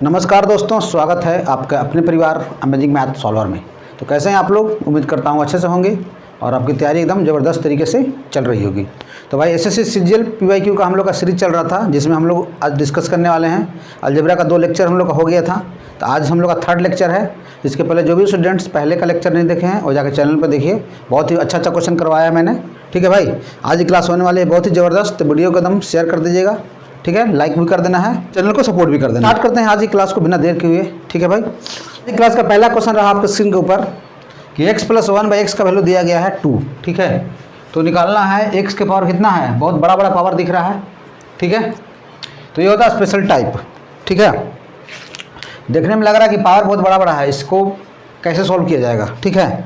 नमस्कार दोस्तों, स्वागत है आपका अपने परिवार अमेजिंग मैथ सॉल्वर में। तो कैसे हैं आप लोग? उम्मीद करता हूं अच्छे से होंगे और आपकी तैयारी एकदम ज़बरदस्त तरीके से चल रही होगी। तो भाई एसएससी सीजीएल पीवाईक्यू का हम लोग का सीरीज चल रहा था, जिसमें हम लोग आज डिस्कस करने वाले हैं। अलजेब्रा का 2 लेक्चर हम लोग का हो गया था, तो आज हम लोग का 3rd लेक्चर है। इसके पहले जो भी स्टूडेंट्स पहले का लेक्चर नहीं देखे हैं वो जाकर चैनल पर देखिए, बहुत ही अच्छा क्वेश्चन करवाया है मैंने। ठीक है भाई, आज की क्लास होने वाली है बहुत ही ज़बरदस्त। तो वीडियो को एकदम शेयर कर दीजिएगा, ठीक है, लाइक भी कर देना है, चैनल को सपोर्ट भी कर देना। स्टार्ट करते हैं आज की क्लास को बिना देर के हुए। ठीक है भाई, आज क्लास का पहला क्वेश्चन रहा आपके स्क्रीन के ऊपर कि x + 1/x का वैल्यू दिया गया है 2। ठीक है, तो निकालना है x के पावर कितना है, बहुत बड़ा बड़ा पावर दिख रहा है। ठीक है, तो ये होता है स्पेशल टाइप। ठीक है, देखने में लग रहा है कि पावर बहुत बड़ा बड़ा है, इसको कैसे सॉल्व किया जाएगा। ठीक है,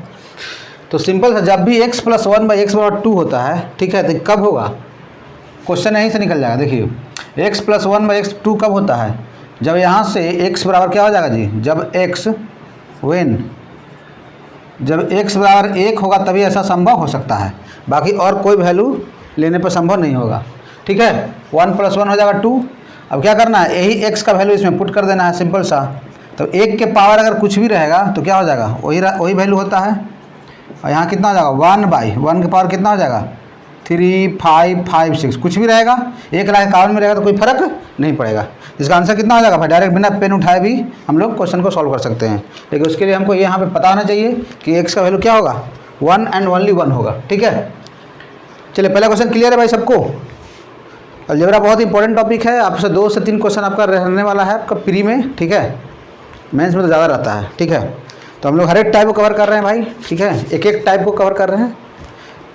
तो सिंपल है, जब भी x + 1/x = 2 होता है, ठीक है, तो कब होगा, क्वेश्चन यहीं से निकल जाएगा। देखिए x + 1/x 2 कब होता है, जब यहाँ से x बराबर क्या हो जाएगा जी, जब x जब x बराबर 1 होगा तभी ऐसा संभव हो सकता है, बाकी और कोई वैल्यू लेने पर संभव नहीं होगा। ठीक है, 1 + 1 हो जाएगा 2। अब क्या करना है, यही x का वैल्यू इसमें पुट कर देना है, सिंपल सा। तो 1 के पावर अगर कुछ भी रहेगा तो क्या हो जाएगा, वही वैल्यू होता है। और यहाँ कितना हो जाएगा, 1/1 के पावर कितना हो जाएगा, 3, 5, 5, 6, कुछ भी रहेगा, 1,51 में रहेगा तो कोई फर्क नहीं पड़ेगा। इसका आंसर कितना हो जाएगा भाई, डायरेक्ट बिना पेन उठाए भी हम लोग क्वेश्चन को सॉल्व कर सकते हैं। लेकिन उसके लिए हमको यहाँ पे पता होना चाहिए कि x का वैल्यू क्या होगा, 1 and only 1 होगा। ठीक है, चलिए पहला क्वेश्चन क्लियर है भाई सबको। अलजेब्रा बहुत इंपॉर्टेंट टॉपिक है, आपसे 2 से 3 क्वेश्चन आपका रहने वाला है आपका प्री में। ठीक है, मेंस में तो ज़्यादा रहता है। ठीक है, तो हम लोग हर एक टाइप को कवर कर रहे हैं भाई। ठीक है, एक एक टाइप को कवर कर रहे हैं।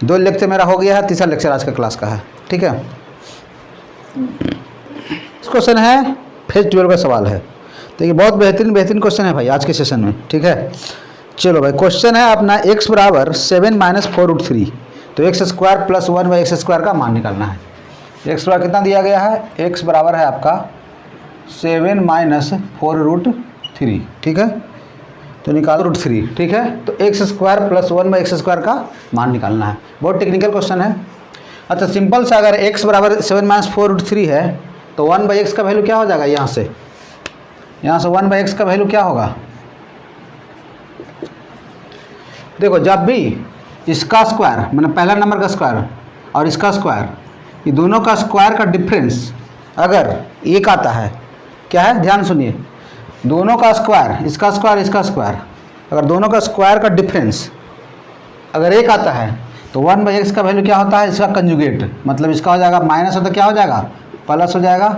2 लेक्चर मेरा हो गया है, तीसरा लेक्चर आज का क्लास का है। ठीक है, इस क्वेश्चन है फेज 12 का सवाल है। तो ये बहुत बेहतरीन क्वेश्चन है भाई आज के सेशन में। ठीक है, चलो भाई, क्वेश्चन है अपना x बराबर 7 - 4√3। तो x² + 1/x² का मान निकालना है। x बराबर कितना दिया गया है, x बराबर है आपका 7 - 4√3। ठीक है, तो निकालो √3। ठीक है, तो x² + 1/x² का मान निकालना है। बहुत टेक्निकल क्वेश्चन है। अच्छा सिंपल सा, अगर x बराबर 7 - 4√3 है तो 1/x का वैल्यू क्या हो जाएगा, यहाँ से 1/x का वैल्यू क्या होगा। देखो जब भी इसका स्क्वायर, मतलब पहला नंबर का स्क्वायर और इसका स्क्वायर, ये दोनों का स्क्वायर का डिफरेंस अगर 1 आता है, क्या है ध्यान सुनिए, दोनों का स्क्वायर, इसका स्क्वायर, अगर दोनों का स्क्वायर का डिफरेंस अगर 1 आता है तो 1/x का वैल्यू क्या होता है, इसका कंजुगेट, मतलब इसका हो जाएगा माइनस हो तो क्या हो जाएगा, प्लस हो जाएगा,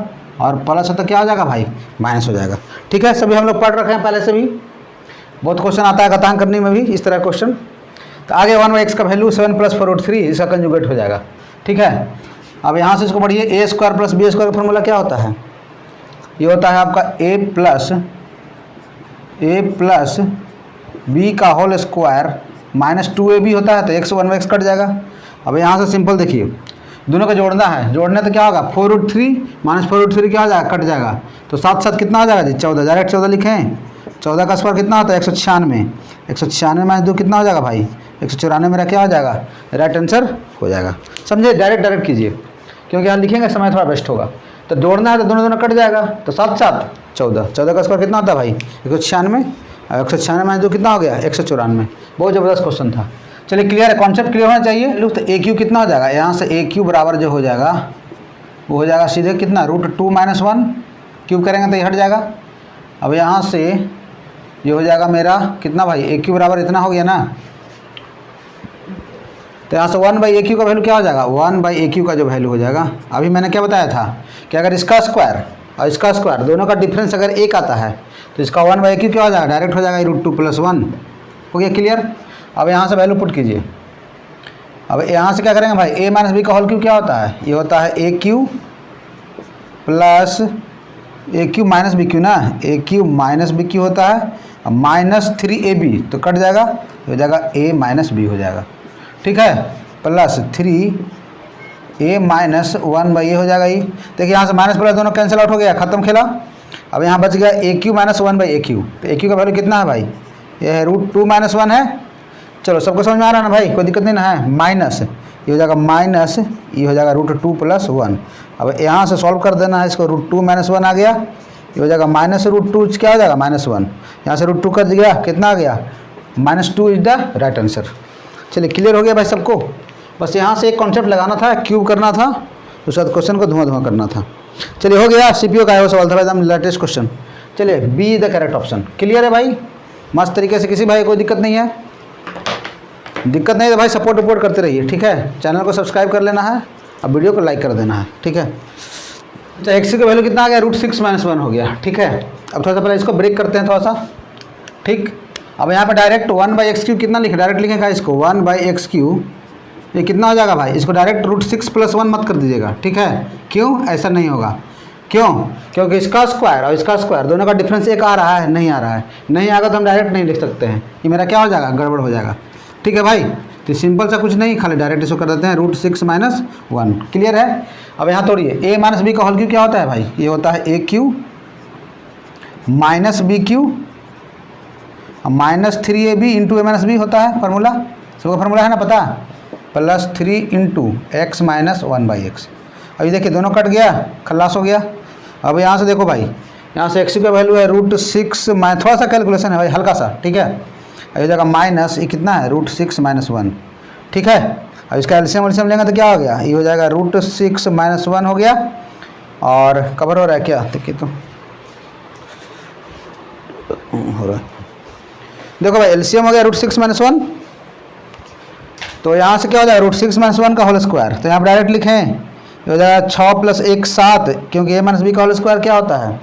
और प्लस हो तो क्या हो जाएगा भाई, माइनस हो जाएगा। ठीक है, सभी हम लोग पढ़ रखे हैं पहले से भी, बहुत क्वेश्चन आता है घातांक करने में भी इस तरह क्वेश्चन। तो आगे 1/x का वैल्यू 7 + 4√3 इसका कंजुगेट हो जाएगा। ठीक है, अब यहाँ से इसको बढ़िए, a² + b² का फॉर्मूला क्या होता है, ये होता है आपका a प्लस b का होल स्क्वायर -2ab होता है। तो x 1/x कट जाएगा। अब यहाँ से सिंपल देखिए, दोनों को जोड़ना है, जोड़ने तो क्या होगा, 4√3 - 4√3 क्या हो जाएगा, कट जाएगा। तो साथ साथ कितना हो जाएगा जी, 14, डायरेक्ट 14 लिखें। 14 का स्क्वायर कितना होता है, 196। 196 - 2 कितना हो जाएगा भाई, 194 मेरा क्या हो जाएगा, राइट आंसर हो जाएगा। समझे, डायरेक्ट कीजिए, क्योंकि यहाँ लिखेंगे समय थोड़ा वेस्ट होगा। तो जोड़ना है तो दोनों कट जाएगा, तो साथ साथ 14 का स्क्वायर कितना होता है भाई, 196, और 196 - 2 कितना हो गया, 194। बहुत ज़बरदस्त क्वेश्चन था। चलिए क्लियर है, कॉन्सेप्ट क्लियर होना चाहिए। लो तो AQ कितना हो जाएगा, यहाँ से AQ बराबर जो हो जाएगा वो हो जाएगा सीधे कितना, √2 - 1, क्यूब करेंगे तो ये हट जाएगा। अब यहाँ से ये हो जाएगा मेरा कितना भाई, AQ बराबर इतना हो गया ना, तो यहाँ से 1/AQ का वैल्यू क्या हो जाएगा, 1/AQ का जो वैल्यू हो जाएगा, अभी मैंने क्या बताया था कि अगर इसका स्क्वायर और इसका स्क्वायर दोनों का डिफरेंस अगर 1 आता है तो इसका 1/AQ क्या हो जाएगा, डायरेक्ट हो जाएगा √2 + 1। हो गया क्लियर। अब यहाँ से वैल्यू पुट कीजिए। अब यहाँ से क्या करेंगे भाई, a - b का होल क्यूब क्या होता है, ये होता है AQ + AQ - BQ ना, AQ - BQ होता है, -3ab तो कट जाएगा, हो जाएगा a - b हो जाएगा। ठीक है, प्लस 3a - 1/a हो जाएगा। ये देखिए यहाँ से माइनस प्लस दोनों कैंसिल आउट हो गया, खत्म खेला। अब यहाँ बच गया AQ - 1/AQ। तो AQ का वैल्यू कितना है भाई, ये है √2 - 1 है। चलो सबको समझ में आ रहा है ना भाई, कोई दिक्कत नहीं ना है। माइनस ये हो जाएगा माइनस, ये हो जाएगा √2 + 1। अब यहाँ से सॉल्व कर देना है इसको, √2 - 1 आ गया, ये हो जाएगा -√2 क्या हो जाएगा -1। यहाँ से √2 कर गया, कितना आ गया -2 इज द राइट आंसर। चलिए क्लियर हो गया भाई सबको। बस यहाँ से एक कॉन्सेप्ट लगाना था, क्यूब करना था, उसके बाद क्वेश्चन को धुआं करना था। चलिए हो गया। सीपीओ का है वो सवाल था एकदम लेटेस्ट क्वेश्चन। चलिए B is the correct option. Clear है भाई, मस्त तरीके से, किसी भाई कोई दिक्कत नहीं है? दिक्कत नहीं है तो भाई सपोर्ट वपोर्ट करते रहिए, ठीक है। चैनल को सब्सक्राइब कर लेना है, अब वीडियो को लाइक कर देना है, ठीक है। अच्छा एक्स का वैल्यू कितना आ गया √6 - 1 हो गया, ठीक है। अब थोड़ा सा पहले इसको ब्रेक करते हैं थोड़ा सा, ठीक। अब यहाँ पे डायरेक्ट 1/x³ कितना लिखे, डायरेक्ट लिखेगा इसको 1/x³, ये कितना हो जाएगा भाई, इसको डायरेक्ट √6 + 1 मत कर दीजिएगा, ठीक है। क्यों ऐसा नहीं होगा, क्यों? क्योंकि इसका स्क्वायर और इसका स्क्वायर दोनों का डिफरेंस एक आ रहा है, नहीं आ रहा है, नहीं आएगा तो हम डायरेक्ट नहीं लिख सकते हैं, ये मेरा क्या हो जाएगा, गड़बड़ हो जाएगा, ठीक है भाई। तो सिंपल सा कुछ नहीं, खाली डायरेक्ट इसको कर देते हैं √6 - 1। क्लियर है। अब यहाँ तोड़िए, a - b का होल क्यू क्या होता है भाई, ये होता है AQ - BQ -3AB × a - b होता है फार्मूला, सबका फार्मूला है ना पता, +3 × x - 1/x। अभी देखिए दोनों कट गया, खल्लास हो गया। अब यहाँ से देखो भाई, यहाँ से x का वैल्यू है √6 थोड़ा सा कैलकुलेशन है भाई, हल्का सा, ठीक है। ये जगह माइनस, ये कितना है √6 - 1, ठीक है। अब इसका एलसीएम लेंगे तो क्या हो गया, ये हो जाएगा √6 - 1 हो गया, और कवर हो रहा है क्या, देखिए तो हो रहा है, देखो भाई एलसीएम हो गया √6 - 1, तो यहाँ से क्या हो जाएगा √6 - 1 का होल स्क्वायर, तो यहाँ पर डायरेक्ट लिखें, ये हो जाएगा 6 + 1 7, क्योंकि a - b का होल स्क्वायर क्या होता है,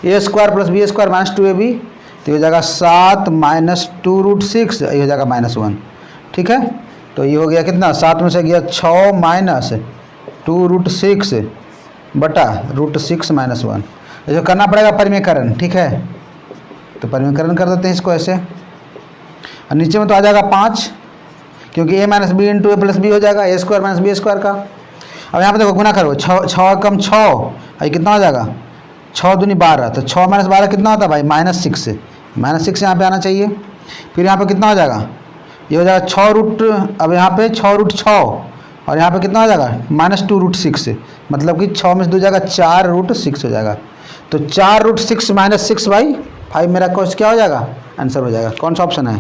a² + b² - 2ab, तो ये हो जाएगा 7 - 2√6, ये हो जाएगा -1, ठीक है। तो ये हो गया कितना, 7 में से गया 6 - 2√6 बटा √6 - 1। इसको करना पड़ेगा परिमेयकरण, ठीक है। तो परिमेयकरण कर देते हैं इसको ऐसे, और नीचे में तो आ जाएगा 5, क्योंकि a - b × a + b हो जाएगा, a² - b² का। अब यहाँ पे देखो गुना करो, 6 कम 6, ये कितना हो जाएगा 6 दूनी 12, तो 6 - 12 कितना होता है भाई -6, -6 यहाँ पे आना चाहिए। फिर यहाँ पे कितना हो जाएगा, ये हो जाएगा 6 अब यहाँ पे 6 और यहाँ पे कितना हो जाएगा -2√6, मतलब कि 6 में से 2 जाएगा 4√6 हो जाएगा। तो 4√6 - 6/5 मेरा क्वेश्चन क्या हो जाएगा, आंसर हो जाएगा। कौन सा ऑप्शन है,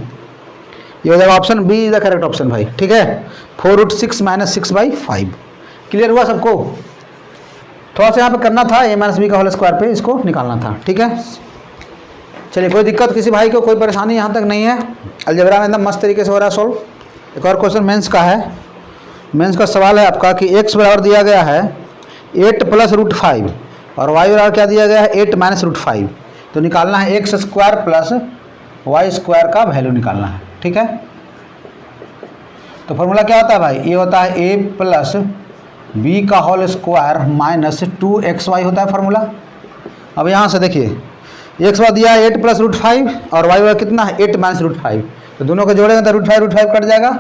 ये हो जाएगा option B is the correct option भाई, ठीक है। 4√6 - 6/5। क्लियर हुआ सबको। थोड़ा सा यहाँ पे करना था, a - b का होल स्क्वायर पे इसको निकालना था, ठीक है। चलिए कोई दिक्कत किसी भाई को, कोई परेशानी यहाँ तक नहीं है, अलजेब्रा में एकदम मस्त तरीके से हो रहा है सॉल्व। एक और क्वेश्चन मेंस का है, मेंस का सवाल है आपका कि x बराबर दिया गया है 8 + √5 और y बराबर क्या दिया गया है 8 - √5, तो निकालना है x² + y² का वैल्यू निकालना है, ठीक है। तो फॉर्मूला क्या होता है भाई, ये होता है a + b का होल स्क्वायर -2xy होता है फार्मूला। अब यहाँ से देखिए x बार दिया है 8 + √5 और y कितना है 8 - √5, तो दोनों को जोड़ेंगे तो √5 कट जाएगा,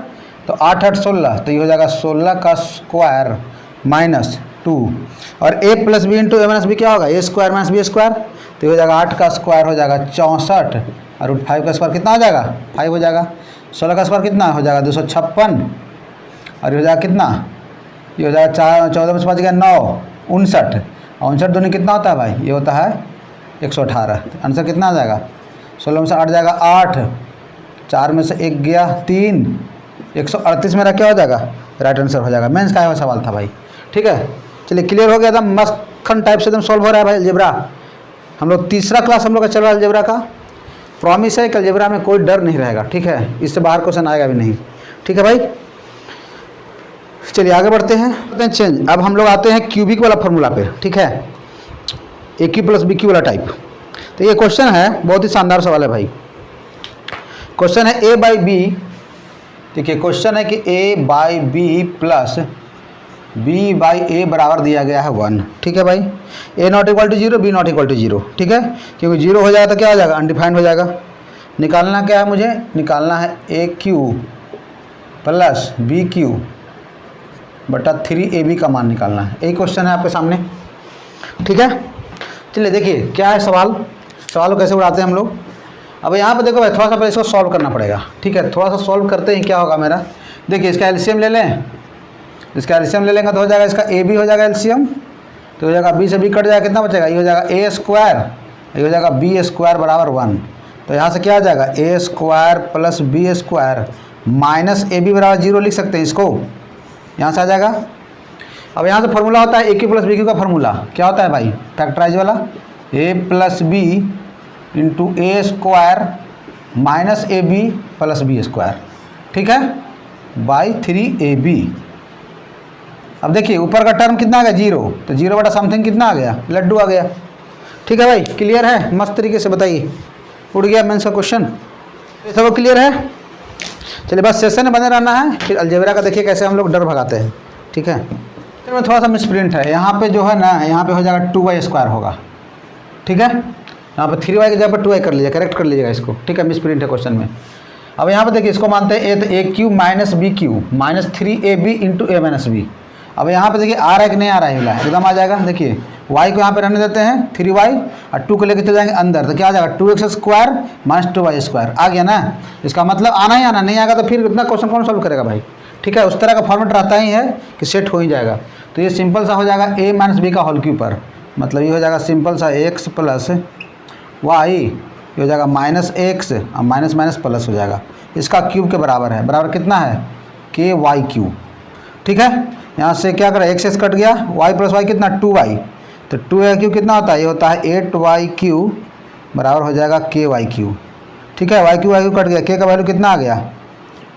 तो 8 - 8 16, तो ये हो जाएगा 16 का स्क्वायर -2, और a + b × a - b क्या होगा a² - b², तो ये हो जाएगा 8 का स्क्वायर हो जाएगा 64, और √5 का स्क्वायर कितना हो जाएगा 5 हो जाएगा। 16 का स्क्वायर कितना हो जाएगा 256, और ये हो जाएगा कितना, ये हो जाएगा 14 में से 5 गया 9 59, और 59 दूनी कितना होता है भाई, ये होता है 118। आंसर कितना आ जाएगा, 16 में से 8 जाएगा 8, 4 में से 1 गया 3, 138 मेरा क्या हो जाएगा राइट आंसर हो जाएगा। मेंस का है सवाल था भाई, ठीक है। चलिए क्लियर हो गया, एकदम मक्खन टाइप से एकदम सॉल्व हो रहा है भाई अलजेब्रा। हम लोग तीसरा क्लास हम लोग का चल रहा है अलजेब्रा का। प्रॉमिस है कि अलजेब्रा में कोई डर नहीं रहेगा, ठीक है, इससे बाहर क्वेश्चन आएगा भी नहीं, ठीक है भाई। चलिए आगे बढ़ते हैं चेंज। अब हम लोग आते हैं क्यूबिक वाला फार्मूला पे, ठीक है, AQ + BQ वाला टाइप। तो ये क्वेश्चन है, बहुत ही शानदार सवाल है भाई। क्वेश्चन है a/b, देखिए क्वेश्चन है कि a/b + b/a बराबर दिया गया है 1, ठीक है भाई। a ≠ = 0, b ≠ 0, ठीक है, क्योंकि 0 हो जाएगा तो क्या हो जाएगा अनडिफाइंड हो जाएगा। निकालना क्या है मुझे, निकालना है AQ + BQ बटा 3AB का मान निकालना है। यही क्वेश्चन है आपके सामने, ठीक है। चलिए देखिए क्या है सवाल, सवाल को कैसे उड़ाते हैं हम लोग। अब यहाँ पे देखो भाई थोड़ा सा पहले इसको सॉल्व करना पड़ेगा, ठीक है। थोड़ा सा सॉल्व करते हैं क्या होगा मेरा, देखिए इसका एलसीएम ले लें, इसका एलसीएम ले लेंगे तो हो जाएगा इसका AB हो जाएगा एलसीएम तो हो जाएगा बी से बी कट जाएगा, कितना बचेगा, ये हो जाएगा ए स्क्वायर, ये हो जाएगा बी स्क्वायर बराबर 1। तो यहाँ से क्या आ जाएगा, A square plus B square minus A B बराबर 0 लिख सकते हैं इसको, यहाँ से आ जाएगा। अब यहाँ से फॉर्मूला होता है A cube plus B cube का फॉर्मूला क्या होता है भाई, फैक्टराइज वाला, A plus B into A square minus A B plus B square, ठीक है, बाई 3ab। अब देखिए ऊपर का टर्म कितना आ गया 0, तो 0 बटा समथिंग कितना आ गया, लड्डू आ गया। ठीक है भाई, क्लियर है, मस्त तरीके से बताइए, उड़ गया मेंस का क्वेश्चन, ये सब क्लियर है। चलिए बस सेशन में बने रहना है, फिर अलजेब्रा का देखिए कैसे हम लोग डर भगाते हैं। ठीक है, फिर में थोड़ा सा मिसप्रिंट है, यहाँ पे जो है ना, यहाँ पे हो जाएगा 2y स्क्वायर होगा, ठीक है, यहाँ पर 3y की जगह पर 2y कर लीजिए, करेक्ट कर लीजिएगा इसको, ठीक है, मिसप्रिंट है क्वेश्चन में। अब यहाँ पर देखिए इसको मानते हैं A cube minus B cube minus 3ab into A minus B. अब यहाँ पे देखिए आ रहा है कि नहीं आ रहा है, एकदम आ जाएगा। देखिए y को यहाँ पे रहने देते हैं 3y और 2 को लेकर चले जाएंगे अंदर, तो क्या आ जाएगा 2x square minus 2y square, आ गया ना। इसका मतलब आना ही आना, नहीं आएगा तो फिर इतना क्वेश्चन कौन सॉल्व करेगा भाई। ठीक है, उस तरह का फॉर्मेट रहता ही है कि सेट हो ही जाएगा। तो ये सिंपल सा हो जाएगा a माइनस बी का होल क्यूब पर, मतलब ये हो जाएगा सिंपल सा x प्लस y, ये हो जाएगा माइनस x और माइनस माइनस प्लस हो जाएगा, इसका क्यूब के बराबर है, बराबर कितना है KY3। ठीक है, यहाँ से क्या करें, x कट गया, y प्लस वाई कितना 2y, तो 2y3 कितना होता है, ये होता है 8y3 बराबर हो जाएगा KY3। ठीक है, y3 कट गया, k का वैल्यू कितना आ गया,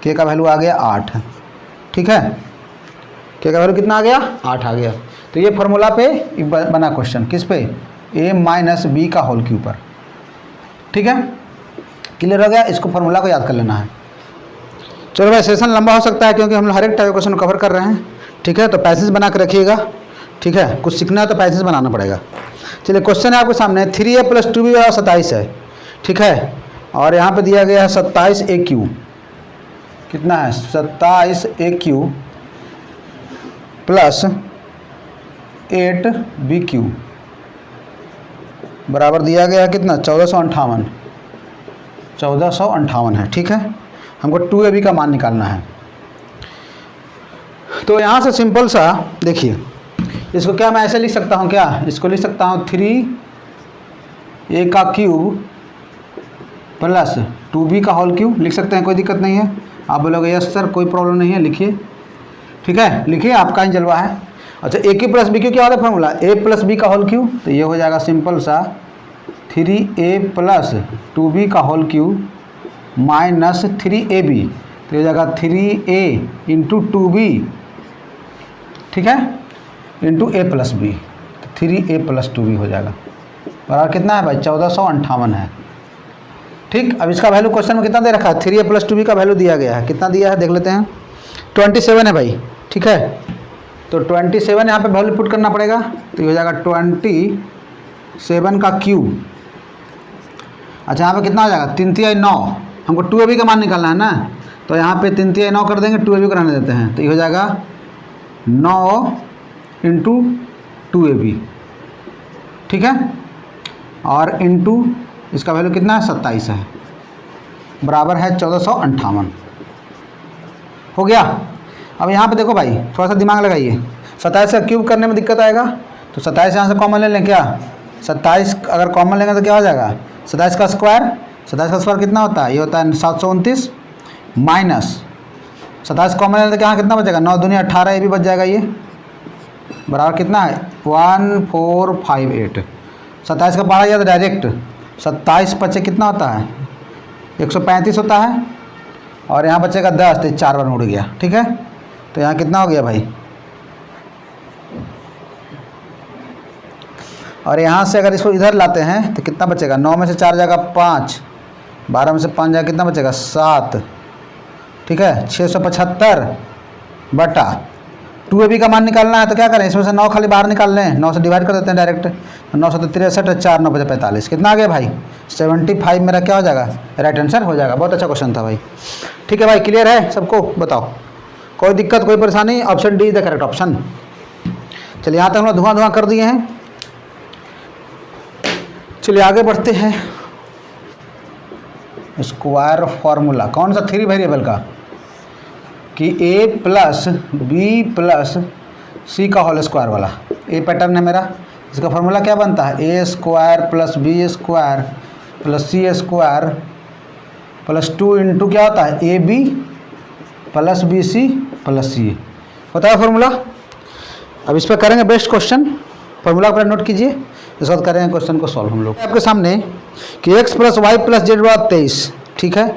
k का वैल्यू आ गया 8। ठीक है, k का वैल्यू कितना आ गया 8 आ गया। तो ये फार्मूला पे बना क्वेश्चन, किस पे, a माइनस बी का होल क्यूब पर। ठीक है, क्लियर हो गया, इसको फार्मूला को याद कर लेना है। चलो भाई, सेशन लंबा हो सकता है क्योंकि हम लोग हर एक टाइप क्वेश्चन कवर कर रहे हैं। ठीक है, तो पैसेज बना के रखिएगा। ठीक है, कुछ सीखना है तो पैसेज बनाना पड़ेगा। चलिए क्वेश्चन है आपके सामने, 3a प्लस 2b बराबर 27 है। ठीक है, और यहाँ पे दिया गया है 27a3, कितना है 27a3 प्लस 8b3 बराबर दिया गया है कितना 1458 है। ठीक है, हमको 2ab का मान निकालना है। तो यहाँ से सिंपल सा देखिए, इसको क्या मैं ऐसे लिख सकता हूँ, क्या इसको लिख सकता हूँ 3a का क्यूब प्लस 2b का होल क्यूब, लिख सकते हैं, कोई दिक्कत नहीं है। आप बोलोगे यस सर कोई प्रॉब्लम नहीं है, लिखिए। ठीक है, लिखिए, आपका ही जलवा है। अच्छा, ए क्यू प्लस बी क्यू क्या होता है फॉर्मूला, a प्लस बी का होल क्यूब, तो ये हो जाएगा सिंपल सा 3a प्लस 2b का होल क्यूब माइनस 3ab, तो हो जाएगा 3a इंटू 2b, ठीक है, इंटू a प्लस बी, तो 3a प्लस 2b हो जाएगा, बराबर कितना है भाई 1458 है। ठीक, अब इसका वैल्यू क्वेश्चन में कितना दे रखा है, 3a प्लस 2b का वैल्यू दिया गया है, कितना दिया है देख लेते हैं, 27 है भाई। ठीक है, तो 27 यहाँ पे वैल्यू पुट करना पड़ेगा, तो ये हो जाएगा 27 का क्यूब। अच्छा, यहाँ पे कितना हो जाएगा 3×9, हमको 2ab का मान निकालना है ना, तो यहाँ पे 3×9 कर देंगे, 2ab को रहने देते हैं, तो ये हो जाएगा 9 इंटू 2ab। ठीक है, और इंटू इसका वैल्यू कितना है 27 है, बराबर है 1458 हो गया। अब यहाँ पे देखो भाई, थोड़ा सा दिमाग लगाइए, 27 का क्यूब करने में दिक्कत आएगा, तो 27 यहाँ से कॉमन ले लें, क्या 27 अगर कॉमन लेंगे तो क्या हो जाएगा 27 का स्क्वायर, 27 का स्क्वायर कितना होता है, ये होता है 729 माइनस 27 कॉमन लेने तो क्या कितना बचेगा 9 दूनी 18, ये भी बच जाएगा, ये बराबर कितना है 1458। 27 का पढ़ा गया तो डायरेक्ट 27 बचे कितना होता है 135 होता है, और यहाँ बचेगा 10, तो 4 बार उड़ गया। ठीक है, तो यहाँ कितना हो गया भाई, और यहाँ से अगर इसको इधर लाते हैं तो कितना बचेगा, 9 में से 4 जाएगा 5, 12 में से 5 जाएगा कितना बचेगा 7। ठीक है, 675 बटा 2ab का मान निकालना है, तो क्या करें, इसमें से 9 खाली बाहर निकाल लें, 9 से डिवाइड कर देते हैं डायरेक्ट, 9 से 63, 4 9 45, कितना आ गया भाई 75 मेरा क्या हो जाएगा, राइट आंसर हो जाएगा। बहुत अच्छा क्वेश्चन था भाई। ठीक है भाई, क्लियर है सबको, बताओ कोई दिक्कत कोई परेशानी, option D is the correct option. चलिए, यहाँ तक हम लोग धुआं कर दिए हैं। चलिए आगे बढ़ते हैं, स्क्वायर फार्मूला कौन सा, 3 वेरिएबल का, कि a प्लस बी प्लस सी का होल स्क्वायर वाला। ये पैटर्न है मेरा। इसका फॉर्मूला क्या बनता है, A square plus B square plus C square plus 2 into क्या होता है, A B plus B C plus C, होता है फॉर्मूला। अब इस पर करेंगे बेस्ट क्वेश्चन, फॉर्मूला पर नोट कीजिए, इसके बाद करेंगे क्वेश्चन को सॉल्व हम लोग। आपके सामने कि x plus y plus z बराबर 23, ठीक है,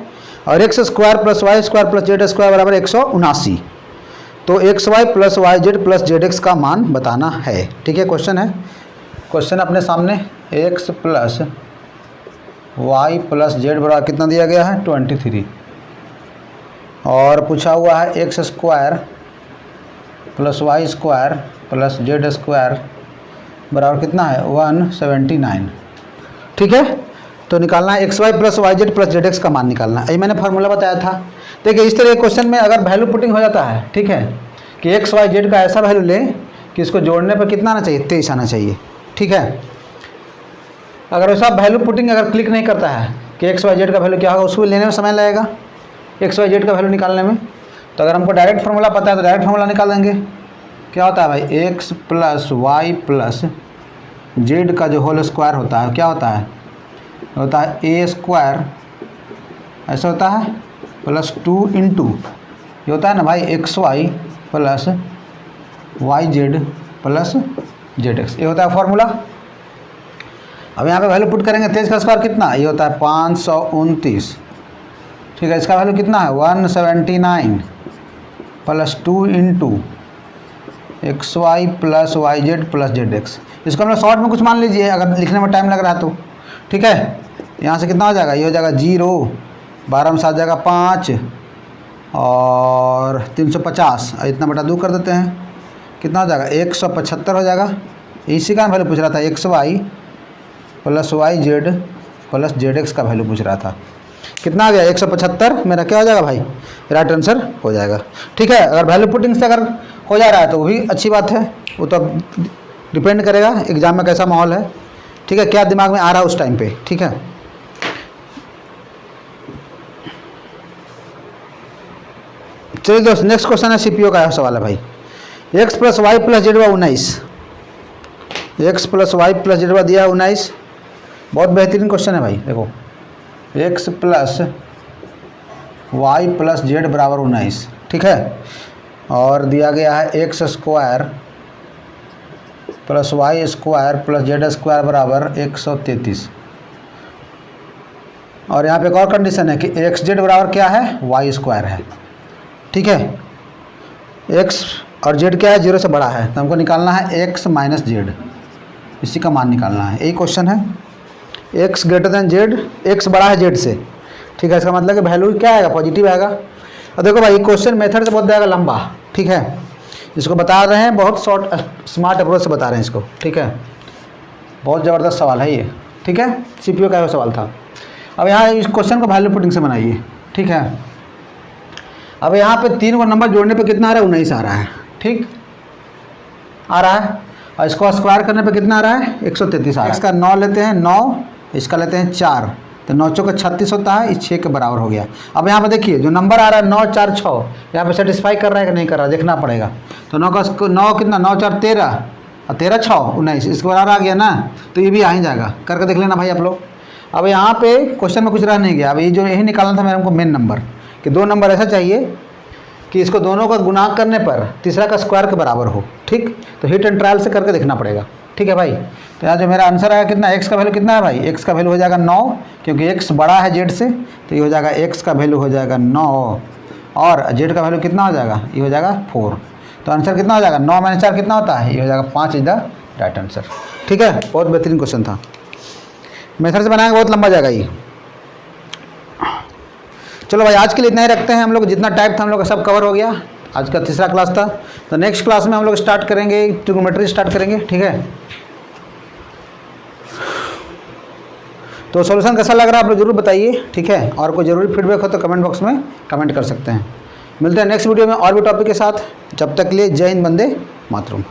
और x square plus y square plus z square बराबर 179। तो x y plus y z plus z x का मान बताना है, ठीक है। क्वेश्चन है, क्वेश्चन अपने सामने x plus y plus z बराबर कितना दिया गया है 23, और पूछा हुआ है x square plus y square plus z square बराबर कितना है 179, ठीक है। तो निकालना है x y plus y z plus z x का मान निकालना है। ये मैंने फार्मूला बताया था। देखिए इस तरह के क्वेश्चन में अगर वैल्यू पुटिंग हो जाता है, ठीक है, कि एक्स वाई जेड का ऐसा वैल्यू लें कि इसको जोड़ने पर कितना आना चाहिए 23 आना चाहिए, ठीक है। अगर वैसा वैल्यू पुटिंग अगर क्लिक नहीं करता है कि एक्स वाई जेड का वैल्यू क्या होगा, उसको लेने में समय लगेगा एक्स वाई जेड का वैल्यू निकालने में। तो अगर हमको डायरेक्ट फार्मूला पता है तो डायरेक्ट फार्मूला निकाल देंगे। क्या होता है भाई, x plus y plus z का जो होल स्क्वायर होता है क्या होता है ए स्क्वायर, ऐसा होता है, प्लस 2 इंटू ये होता है ना भाई x y plus y z plus z x, ये होता है फॉर्मूला। अब यहाँ पे वैल्यू पुट करेंगे, 23 का स्क्वायर कितना, ये होता है 529, ठीक है। इसका वैल्यू कितना है 179 plus 2 into x y plus y z plus z x. इसको हमने शॉर्ट में कुछ मान लीजिए अगर लिखने में टाइम लग रहा है तो, ठीक है। यहाँ से कितना हो जाएगा, ये हो जाएगा 0, 12 में 7 जाएगा 5 और 350, इतना बटा 2 कर देते हैं, कितना हो जाएगा 175 हो जाएगा। इसी का वैल्यू पूछ रहा था, x y plus y z plus z x का वैल्यू पूछ रहा था। कितना आ गया 175, मेरा क्या हो जाएगा भाई, राइट आंसर हो जाएगा, ठीक है। अगर वैल्यू पुटिंग से अगर हो जा रहा है तो वो भी अच्छी बात है, वो तो डिपेंड करेगा एग्जाम में कैसा माहौल है, ठीक है, क्या दिमाग में आ रहा है उस टाइम पे, ठीक है। चलिए दोस्त, नेक्स्ट क्वेश्चन है सीपीओ का सवाल है भाई। X plus y plus z 19, x plus y plus z दिया 19, बहुत बेहतरीन क्वेश्चन है भाई। देखो x plus y plus z बराबर 19, ठीक है, और दिया गया है x square plus y square plus z square बराबर 133, और यहाँ पे एक और कंडीशन है कि एक्स जेड बराबर क्या है, वाई स्क्वायर है, ठीक है। एक्स और जेड क्या है, 0 से बड़ा है, तो हमको निकालना है एक्स माइनस जेड, इसी का मान निकालना है, यही क्वेश्चन है। X greater than Z, x बड़ा है जेड से, ठीक है, इसका मतलब कि वैल्यू क्या आएगा, पॉजिटिव आएगा। और देखो भाई क्वेश्चन मेथड से बहुत जाएगा लंबा, ठीक है, इसको बता रहे हैं बहुत शॉर्ट स्मार्ट अप्रोच से बता रहे हैं इसको, ठीक है। बहुत ज़बरदस्त सवाल है ये, ठीक है, सीपीओ का सवाल था। अब यहाँ इस क्वेश्चन को वैल्यू पुटिंग से बनाइए, ठीक है। अब यहाँ पे 3 को नंबर जोड़ने पे कितना आ रहा है 19 आ रहा है, ठीक आ रहा है, और इसको स्क्वायर करने पे कितना आ रहा है 133 आ रहा है। इसका 9 लेते हैं 9, इसका लेते हैं 4, तो 9 चौके 36 होता है, इस 6 के बराबर हो गया। अब यहाँ पे देखिए जो नंबर आ रहा है 9 4 6, यहाँ पे सेटिस्फाई कर रहा है कि नहीं कर रहा है देखना पड़ेगा। तो 9 का 9 कितना 9 4 13 और 13 6 19, इसके बराबर आ गया ना, तो ये भी आ ही जाएगा, करके देख लेना भाई आप लोग। अब यहाँ पे क्वेश्चन में कुछ रह नहीं गया। अब ये जो यही निकालना था मेरे हमको मेन नंबर, कि 2 नंबर ऐसा चाहिए कि इसको दोनों का गुणा करने पर तीसरा का स्क्वायर के बराबर हो, ठीक। तो हिट एंड ट्रायल से करके देखना पड़ेगा, ठीक है भाई। तो यहाँ जो मेरा आंसर आएगा कितना, एक्स का वैल्यू कितना है भाई, एक्स का वैल्यू हो जाएगा 9, क्योंकि एक्स बड़ा है जेड से, तो ये हो जाएगा एक्स का वैल्यू हो जाएगा 9, और जेड का वैल्यू कितना हो जाएगा, ये हो जाएगा 4। तो आंसर कितना हो जाएगा, 9 - 4 कितना होता है, ये हो जाएगा 5 इज द राइट आंसर, ठीक है। बहुत बेहतरीन क्वेश्चन था, मेथड से बनाएंगे बहुत लंबा जाएगा ये। चलो भाई आज के लिए इतना ही रखते हैं हम लोग, जितना टाइप था हम लोग का सब कवर हो गया। आज का तीसरा क्लास था, तो नेक्स्ट क्लास में हम लोग स्टार्ट करेंगे ट्रिग्नोमेट्री स्टार्ट करेंगे, ठीक है। तो सॉल्यूशन कैसा लग रहा है आप लोग जरूर बताइए, ठीक है, और कोई ज़रूरी फीडबैक हो तो कमेंट बॉक्स में कमेंट कर सकते हैं। मिलते हैं नेक्स्ट वीडियो में और भी टॉपिक के साथ, जब तक के लिए जय हिंद, वंदे मातरम।